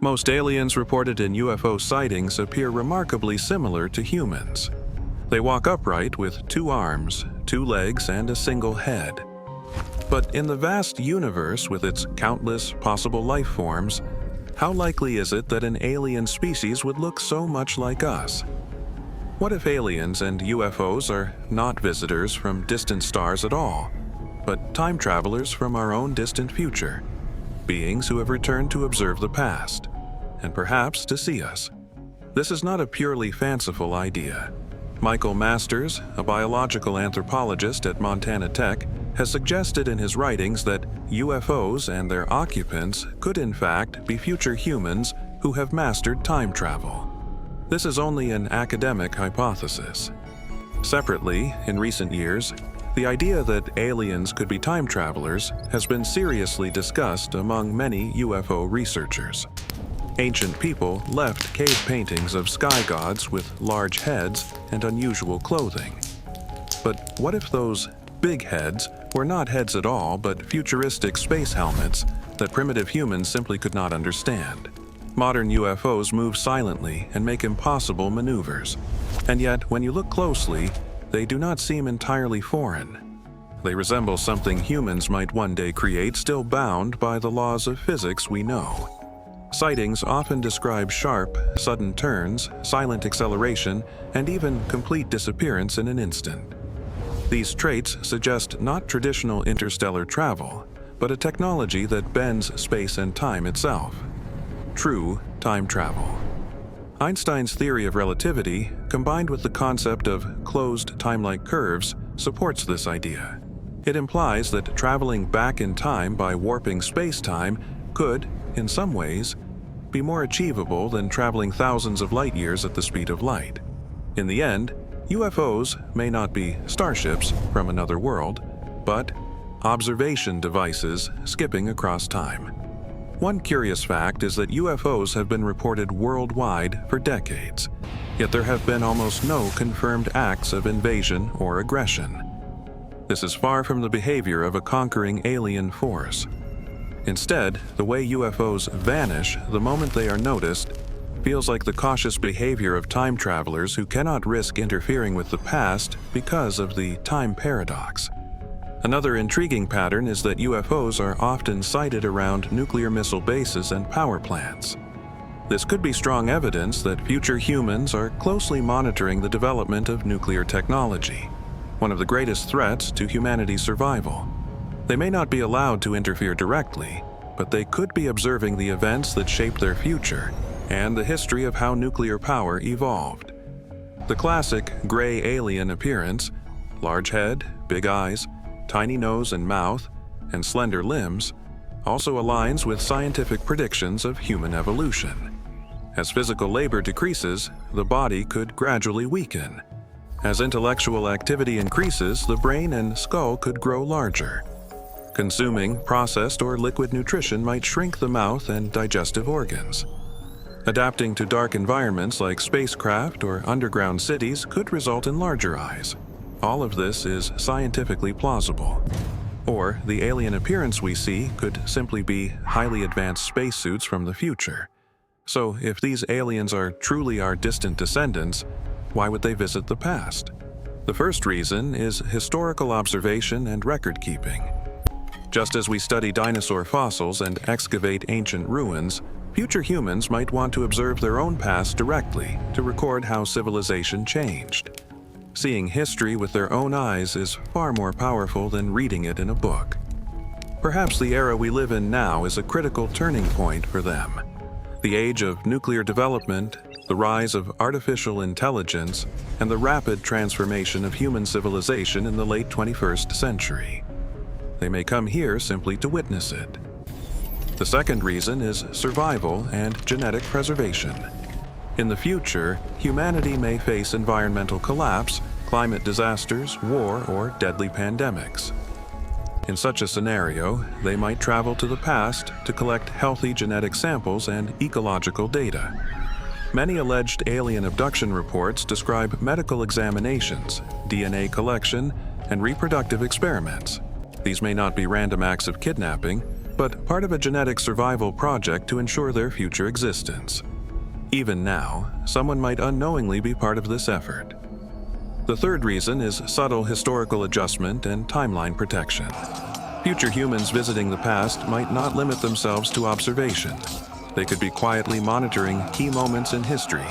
Most aliens reported in UFO sightings appear remarkably similar to humans. They walk upright with 2 arms, 2 legs, and a single head. But in the vast universe with its countless possible life forms, how likely is it that an alien species would look so much like us? What if aliens and UFOs are not visitors from distant stars at all, but time travelers from our own distant future? Beings who have returned to observe the past, and perhaps to see us. This is not a purely fanciful idea. Michael Masters, a biological anthropologist at Montana Tech, has suggested in his writings that UFOs and their occupants could in fact be future humans who have mastered time travel. This is only an academic hypothesis. Separately, in recent years, the idea that aliens could be time travelers has been seriously discussed among many UFO researchers. Ancient people left cave paintings of sky gods with large heads and unusual clothing. But what if those big heads were not heads at all, but futuristic space helmets that primitive humans simply could not understand? Modern UFOs move silently and make impossible maneuvers, and yet when you look closely, they do not seem entirely foreign. They resemble something humans might one day create, still bound by the laws of physics we know. Sightings often describe sharp, sudden turns, silent acceleration, and even complete disappearance in an instant. These traits suggest not traditional interstellar travel, but a technology that bends space and time itself. True time travel. Einstein's theory of relativity, combined with the concept of closed time-like curves, supports this idea. It implies that traveling back in time by warping space-time could, in some ways, be more achievable than traveling thousands of light years at the speed of light. In the end, UFOs may not be starships from another world, but observation devices skipping across time. One curious fact is that UFOs have been reported worldwide for decades, yet there have been almost no confirmed acts of invasion or aggression. This is far from the behavior of a conquering alien force. Instead, the way UFOs vanish the moment they are noticed feels like the cautious behavior of time travelers who cannot risk interfering with the past because of the time paradox. Another intriguing pattern is that UFOs are often sighted around nuclear missile bases and power plants. This could be strong evidence that future humans are closely monitoring the development of nuclear technology, one of the greatest threats to humanity's survival. They may not be allowed to interfere directly, but they could be observing the events that shape their future and the history of how nuclear power evolved. The classic gray alien appearance, large head, big eyes, tiny nose and mouth, and slender limbs, also aligns with scientific predictions of human evolution. As physical labor decreases, the body could gradually weaken. As intellectual activity increases, the brain and skull could grow larger. Consuming processed or liquid nutrition might shrink the mouth and digestive organs. Adapting to dark environments like spacecraft or underground cities could result in larger eyes. All of this is scientifically plausible. Or the alien appearance we see could simply be highly advanced spacesuits from the future. So if these aliens are truly our distant descendants, why would they visit the past? The first reason is historical observation and record keeping. Just as we study dinosaur fossils and excavate ancient ruins, future humans might want to observe their own past directly to record how civilization changed. Seeing history with their own eyes is far more powerful than reading it in a book. Perhaps the era we live in now is a critical turning point for them. The age of nuclear development, the rise of artificial intelligence, and the rapid transformation of human civilization in the late 21st century. They may come here simply to witness it. The second reason is survival and genetic preservation. In the future, humanity may face environmental collapse, climate disasters, war, or deadly pandemics. In such a scenario, they might travel to the past to collect healthy genetic samples and ecological data. Many alleged alien abduction reports describe medical examinations, DNA collection, and reproductive experiments. These may not be random acts of kidnapping, but part of a genetic survival project to ensure their future existence. Even now, someone might unknowingly be part of this effort. The third reason is subtle historical adjustment and timeline protection. Future humans visiting the past might not limit themselves to observation. They could be quietly monitoring key moments in history,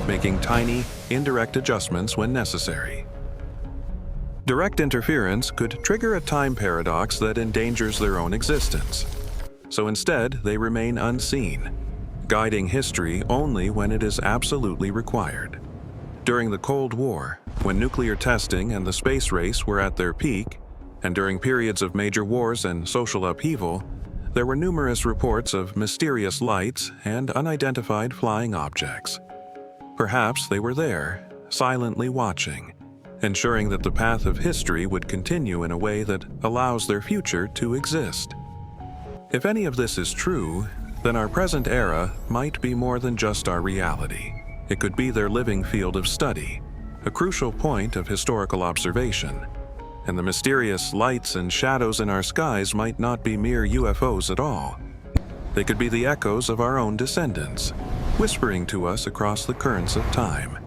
making tiny, indirect adjustments when necessary. Direct interference could trigger a time paradox that endangers their own existence. So instead, they remain unseen, guiding history only when it is absolutely required. During the Cold War, when nuclear testing and the space race were at their peak, and during periods of major wars and social upheaval, there were numerous reports of mysterious lights and unidentified flying objects. Perhaps they were there, silently watching, ensuring that the path of history would continue in a way that allows their future to exist. If any of this is true, then our present era might be more than just our reality. It could be their living field of study, a crucial point of historical observation. And the mysterious lights and shadows in our skies might not be mere UFOs at all. They could be the echoes of our own descendants, whispering to us across the currents of time.